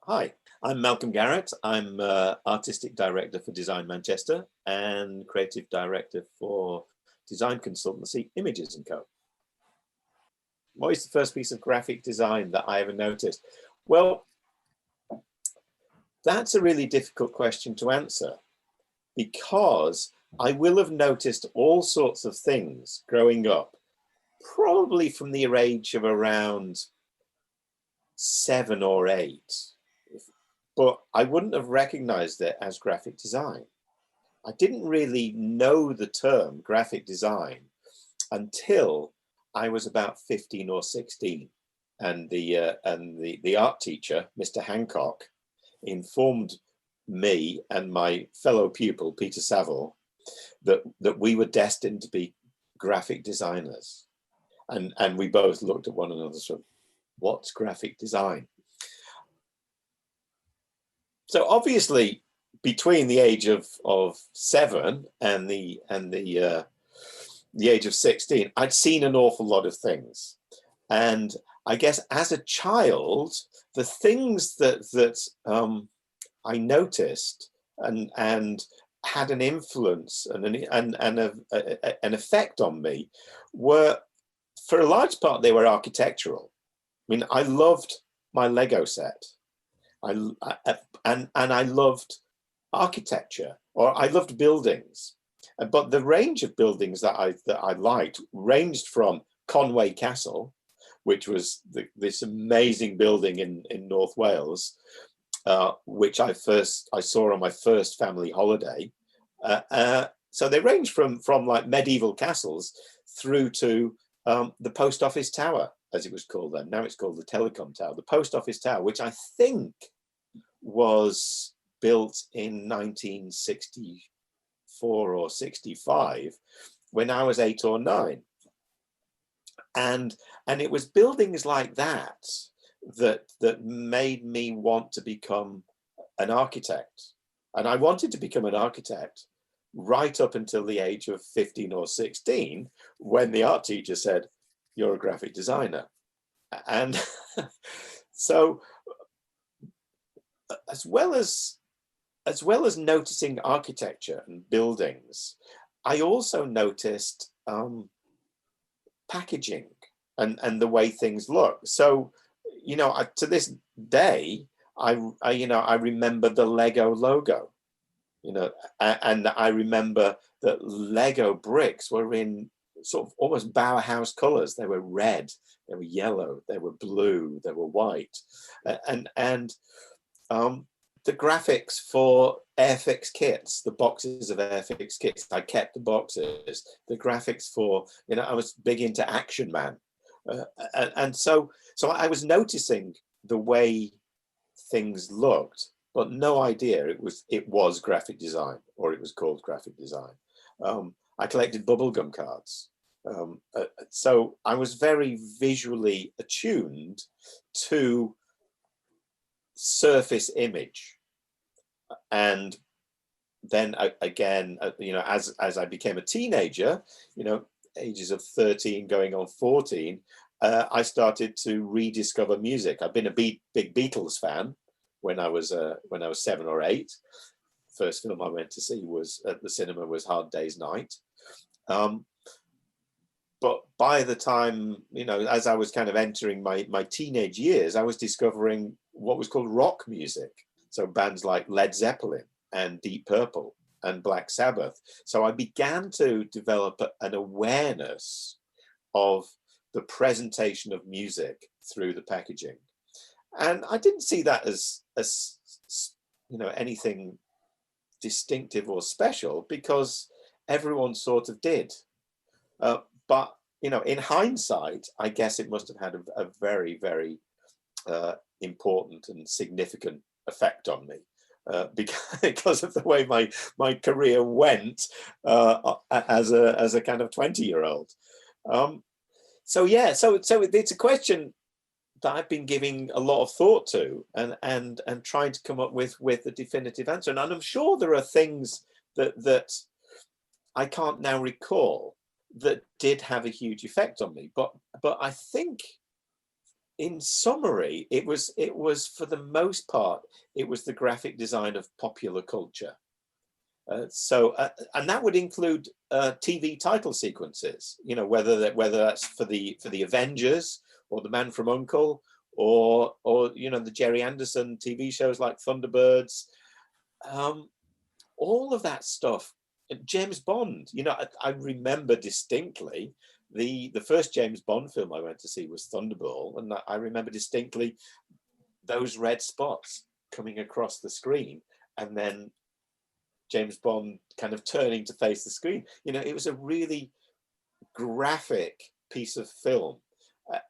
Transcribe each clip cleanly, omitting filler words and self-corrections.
Hi, I'm Malcolm Garrett. I'm Artistic Director for Design Manchester and Creative Director for design consultancy Images&Co. What is the first piece of graphic design that I ever noticed? Well, that's a really difficult question to answer because I will have noticed all sorts of things growing up, probably from the age of around 7 or 8. But I wouldn't have recognized it as graphic design. I didn't really know the term graphic design until I was about 15 or 16, and the art teacher, Mr. Hancock, informed me and my fellow pupil, Peter Saville, that we were destined to be graphic designers. And we both looked at one another sort of, what's graphic design? So obviously, between the age of 7 and the age of 16, I'd seen an awful lot of things. And I guess as a child, the things that I noticed and had an influence and an effect on me were, for a large part, they were architectural. I mean, I loved my Lego set. And I loved architecture, or I loved buildings, but the range of buildings that I liked ranged from Conway Castle, which was this amazing building in North Wales, which I saw on my first family holiday. So they range from like medieval castles through to the post office tower, as it was called then. Now it's called the Telecom Tower, the post office tower, which I think was built in 1964 or 65 when I was 8 or 9. And it was buildings like that that made me want to become an architect. And I wanted to become an architect right up until the age of 15 or 16, when the art teacher said, "You're a graphic designer." And so as well as noticing architecture and buildings, I also noticed packaging and the way things look. So, you know, to this day, I remember the Lego logo, you know, and I remember that Lego bricks were in sort of almost Bauhaus colors. They were red, they were yellow, they were blue, they were white, and the graphics for Airfix kits, the boxes of Airfix kits, I kept the boxes. The graphics for, you know, I was big into Action Man, and so I was noticing the way things looked, but no idea it was graphic design, or it was called graphic design. I collected bubblegum cards. So I was very visually attuned to surface image. And then again, you know, as I became a teenager, you know, ages of 13 going on 14, I started to rediscover music. I've been a big Beatles fan when I was 7 or 8. First film I went to see was at the cinema was Hard Day's Night. But by the time, you know, as I was kind of entering my teenage years, I was discovering what was called rock music. So bands like Led Zeppelin and Deep Purple and Black Sabbath. So I began to develop an awareness of the presentation of music through the packaging. And I didn't see that as you know, anything distinctive or special, because everyone sort of did. But, you know, in hindsight, I guess it must have had a very, very important and significant effect on me, because of the way my career went as a kind of 20-year-old. So yeah, so it's a question that I've been giving a lot of thought to and trying to come up with a definitive answer. And I'm sure there are things that I can't now recall that did have a huge effect on me, but I think in summary, it was for the most part, it was the graphic design of popular culture. And that would include TV title sequences. You know, whether that's for the Avengers or The Man from U.N.C.L.E. or you know, the Jerry Anderson TV shows like Thunderbirds, all of that stuff. James Bond. You know, I remember distinctly the first James Bond film I went to see was Thunderball, and I remember distinctly those red spots coming across the screen, and then James Bond kind of turning to face the screen. You know, it was a really graphic piece of film.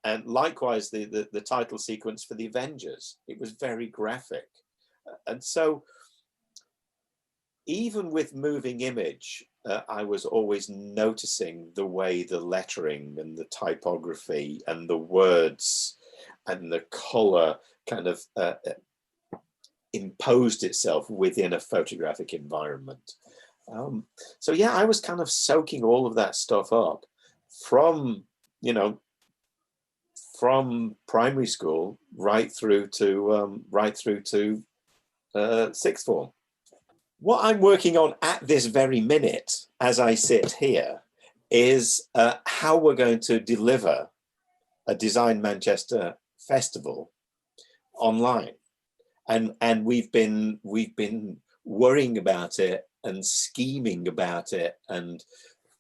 And likewise, the title sequence for the Avengers, it was very graphic. And so even with moving image, I was always noticing the way the lettering and the typography and the words and the color kind of imposed itself within a photographic environment. So yeah, I was kind of soaking all of that stuff up from, you know, from primary school right through to sixth form. What I'm working on at this very minute, as I sit here, is how we're going to deliver a Design Manchester festival online. And we've been worrying about it and scheming about it and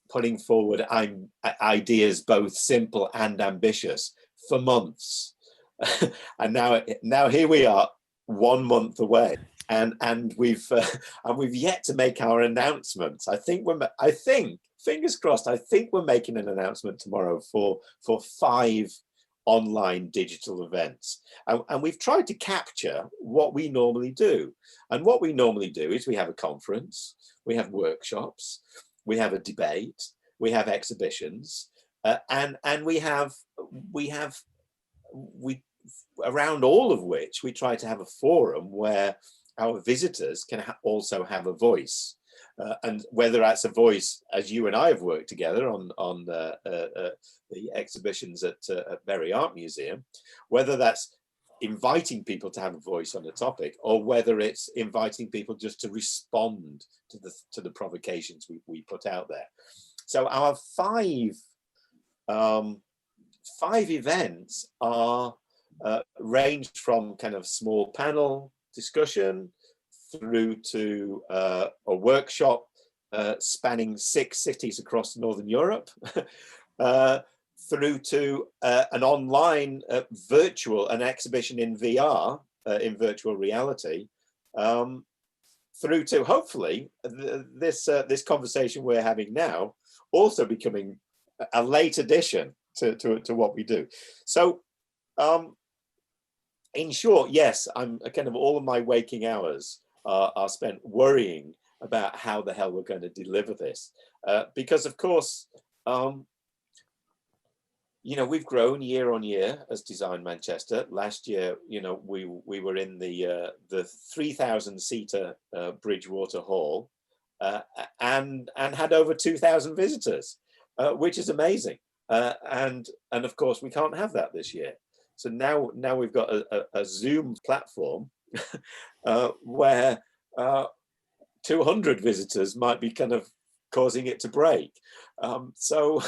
putting forward ideas both simple and ambitious for months. And now here we are, 1 month away, and we've yet to make our announcements. I think fingers crossed, I think we're making an announcement tomorrow for 5 online digital events, and we've tried to capture what we normally do. And what we normally do is we have a conference, we have workshops, we have a debate, we have exhibitions, and we around all of which we try to have a forum where our visitors can also have a voice. And whether that's a voice, as you and I have worked together on the exhibitions at Bury Art Museum, whether that's inviting people to have a voice on a topic, or whether it's inviting people just to respond to the provocations we put out there. So our 5 events are ranged from kind of small panel discussion through to a workshop spanning 6 cities across Northern Europe, through to an online an exhibition in VR, in virtual reality, through to hopefully this conversation we're having now also becoming a late addition to what we do. So in short, yes, I'm kind of all of my waking hours are spent worrying about how the hell we're going to deliver this, because of course, you know, we've grown year on year as Design Manchester. Last year, you know, we were in the 3,000-seater Bridgewater Hall, and had over 2,000 visitors, which is amazing. And of course, we can't have that this year. So now we've got a Zoom platform where 200 visitors might be kind of causing it to break. So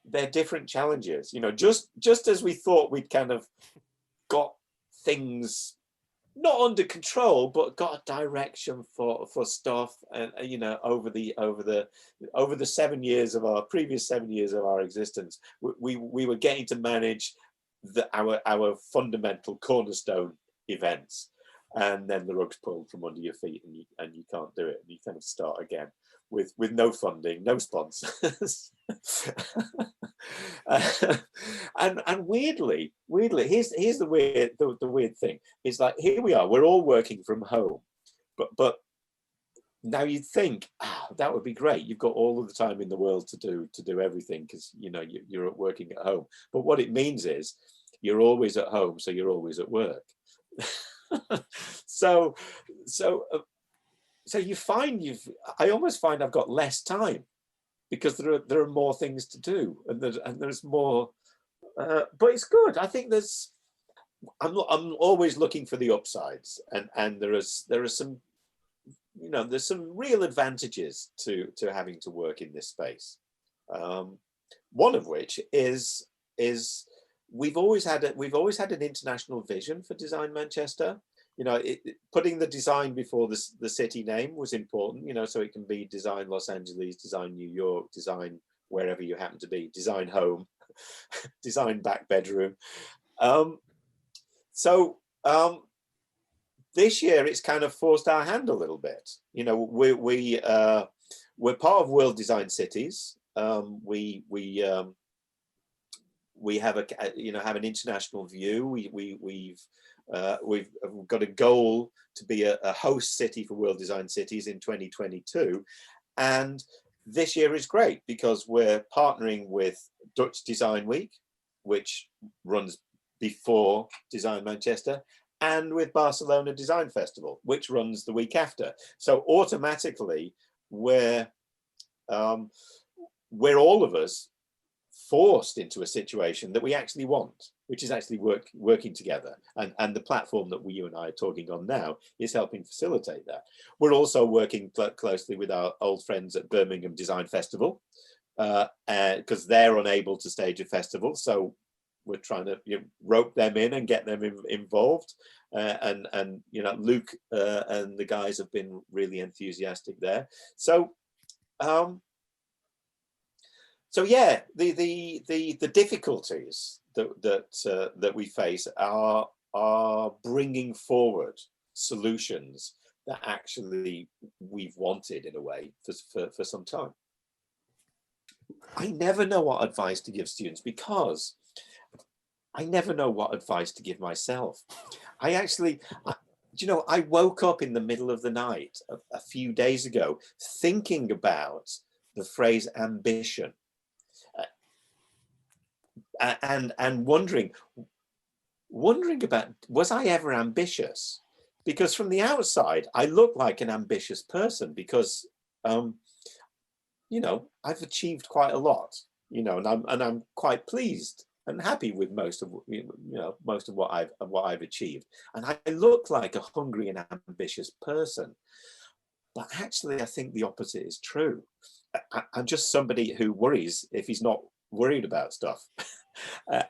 they're different challenges. You know, just as we thought we'd kind of got things not under control, but got a direction for stuff, and you know, over the 7 years of our previous 7 years of our existence, we were getting to manage our fundamental cornerstone events, and then the rug's pulled from under your feet, and you can't do it, and you kind of start again with no funding, no sponsors. And weirdly, here's the weird thing is, like, here we are, we're all working from home, but now you'd think, that would be great, you've got all of the time in the world to do everything, because you know you're working at home. But what it means is you're always at home, so you're always at work. So you find I almost find I've got less time, because there are more things to do, and there's more but it's good. I think I'm always looking for the upsides, and there are some, there's some real advantages to having to work in this space. One of which is we've always had an international vision for Design Manchester. Putting the design before the city name was important, so it can be Design Los Angeles, Design New York, Design wherever you happen to be, Design Home, Design Back Bedroom. This year it's kind of forced our hand a little bit. We're part of World Design Cities. We have have an international view. We've got a goal to be a host city for World Design Cities in 2022, and this year is great because we're partnering with Dutch Design Week, which runs before Design Manchester, and with Barcelona Design Festival, which runs the week after. So automatically, we're all of us forced into a situation that we actually want, which is actually working together. And the platform that you and I are talking on now is helping facilitate that. We're also working closely with our old friends at Birmingham Design Festival, because they're unable to stage a festival. So we're trying to rope them in and get them involved. And Luke and the guys have been really enthusiastic there. So yeah, the difficulties that we face are bringing forward solutions that actually we've wanted in a way for some time. I never know what advice to give students because I never know what advice to give myself. I woke up in the middle of the night a few days ago thinking about the phrase ambition. And wondering about, was I ever ambitious? Because from the outside, I look like an ambitious person because, I've achieved quite a lot, and I'm quite pleased and happy with most of what I've achieved. And I look like a hungry and ambitious person. But actually, I think the opposite is true. I'm just somebody who worries if he's not worried about stuff.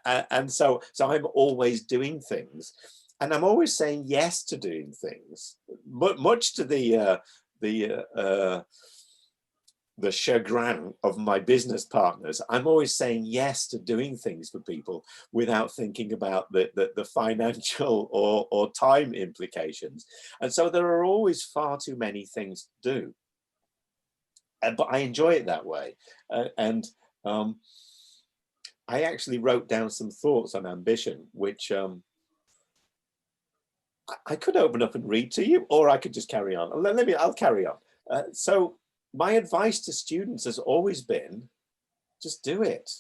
And so I'm always doing things, and I'm always saying yes to doing things, much to the chagrin of my business partners. I'm always saying yes to doing things for people without thinking about the financial or time implications. And so there are always far too many things to do, but I enjoy it that way. I actually wrote down some thoughts on ambition, which I could open up and read to you, or I could just carry on. I'll carry on. So my advice to students has always been, just do it.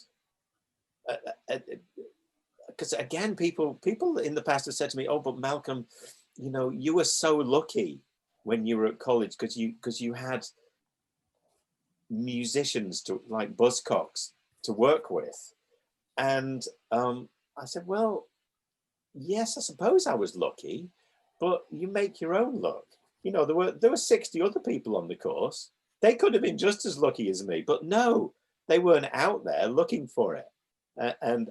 Because again, people in the past have said to me, oh, but Malcolm, you were so lucky when you were at college because you had musicians like Buzzcocks to work with. And I said, well, yes, I suppose I was lucky, but you make your own luck. There were 60 other people on the course. They could have been just as lucky as me, but no, they weren't out there looking for it. And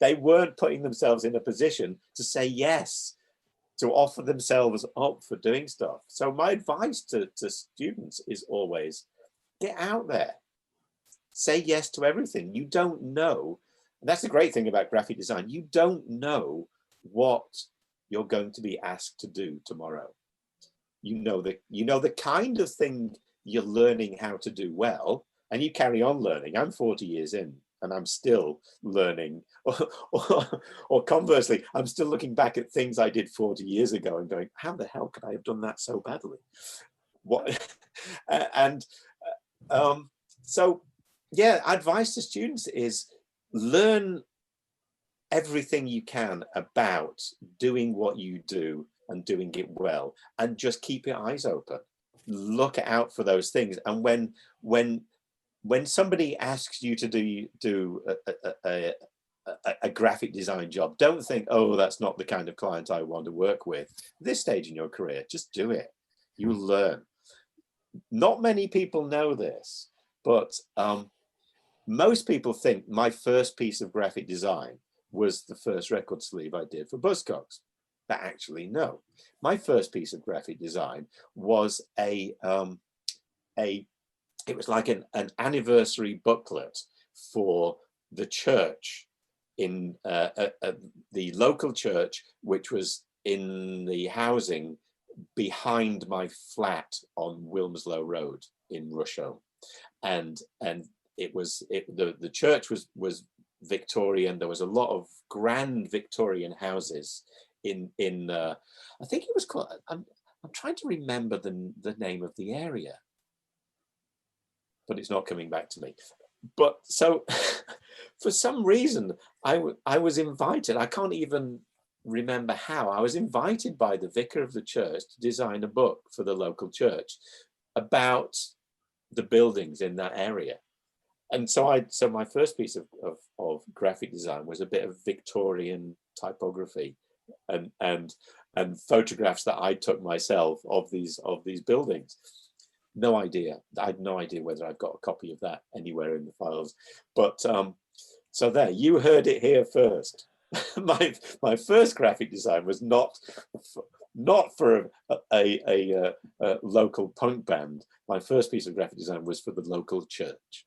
they weren't putting themselves in a position to say yes, to offer themselves up for doing stuff. So my advice to students is always get out there. Say yes to everything. You don't know. And that's the great thing about graphic design. You don't know what you're going to be asked to do tomorrow. You know the kind of thing you're learning how to do well, and you carry on learning. I'm 40 years in and I'm still learning, or conversely, I'm still looking back at things I did 40 years ago and going, how the hell could I have done that so badly? What? So yeah, advice to students is learn everything you can about doing what you do and doing it well, and just keep your eyes open. Look out for those things. And when somebody asks you to do a graphic design job. Don't think, oh, that's not the kind of client I want to work with. This stage in your career, just do it. You learn. Not many people know this, but most people think my first piece of graphic design was the first record sleeve I did for Buzzcocks. But actually, no. My first piece of graphic design was it was like an anniversary booklet for the church in the local church, which was in the housing behind my flat on Wilmslow Road in Rusholme. And the church was Victorian. There was a lot of grand Victorian houses in I think it was called, I'm trying to remember the name of the area, but it's not coming back to me. But so for some reason I was invited. I can't even remember how. I was invited by the vicar of the church to design a book for the local church about the buildings in that area. And so my first piece of graphic design was a bit of Victorian typography and photographs that I took myself of these buildings. No idea. I had no idea whether I've got a copy of that anywhere in the files. But so there, you heard it here first. my first graphic design was not for a local punk band. My first piece of graphic design was for the local church.